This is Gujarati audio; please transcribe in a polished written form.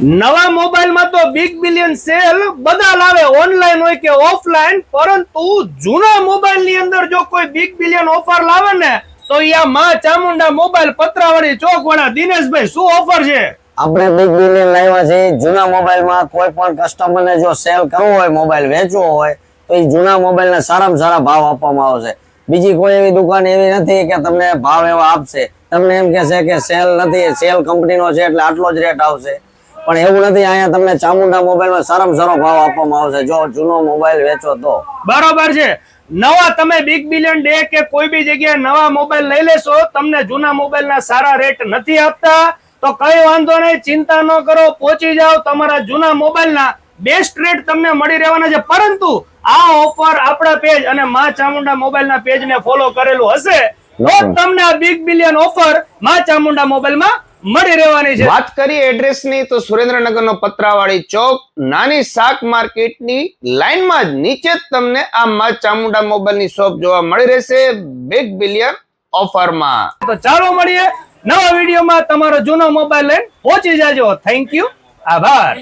નવા મોબાઈલમાં તો બિગ બિલિયન સેલ બધા લાવે, ઓનલાઈન હોય કે ઓફલાઈન, પરંતુ જૂના મોબાઈલ ની અંદર જો કોઈ બિગ બિલિયન ઓફર લાવે ને તો યા માં ચામુંડા મોબાઈલ પતરાવાળી ચોક વાળા દિનેશભાઈ શું ઓફર છે? આપણે બિગ બિલિયન લાવ્યા છે જૂના મોબાઈલમાં. કોઈ પણ કસ્ટમરને જો સેલ કરવો હોય, મોબાઈલ વેચવો હોય તો એ જૂના મોબાઈલના સારામાં સારા ભાવ આપવામાં આવશે. બીજી કોઈ એવી દુકાન એવી નથી કે તમને ભાવ એવા આપશે. તમને એમ કહેશે કે સેલ નથી, સેલ કંપનીનો છે એટલે આટલો જ રેટ આવશે, પણ એવું નથી. અહીંયા તમને ચામુંડા મોબાઈલમાં સારામાં સારો ભાવ આપવામાં આવશે જો જૂનો મોબાઈલ વેચો તો. બરોબર છે. નવા તમે બિગ બિલિયન ડે કે કોઈ બી જગ્યાએ નવા મોબાઈલ લઈ લેશો, તમને જૂના મોબાઈલના સારા રેટ નથી આપતા તો કઈ વાંધો નહીં, ચિંતા ન કરો, પહોંચી જાઓ. તમારા જૂના મોબાઈલના બેસ્ટ રેટ તમને મળી રહેવાના છે. પરંતુ આ ઓફર આપણા પેજ અને માં ચામુંડા મોબાઈલના પેજને ફોલો કરેલું હશે તો તમને આ બિગ બિલિયન ઓફર માં ચામુંડા મોબાઈલમાં મળી રહેવાની છે. વાત કરીએ એડ્રેસની તો સુરેન્દ્રનગરનો પતરાવાળી ચોક, નાની શાક માર્કેટની લાઈનમાં જ નીચે જ તમને આ માં ચામુંડા મોબાઈલની શોપ જોવા મળી રહેશે બિગ બિલિયન ઓફરમાં. તો ચાલો મળીએ નવા વિડીયોમાં. તમારો જૂનો મોબાઈલ લઈને પહોંચી જાજો. થેન્ક યુ, આભાર.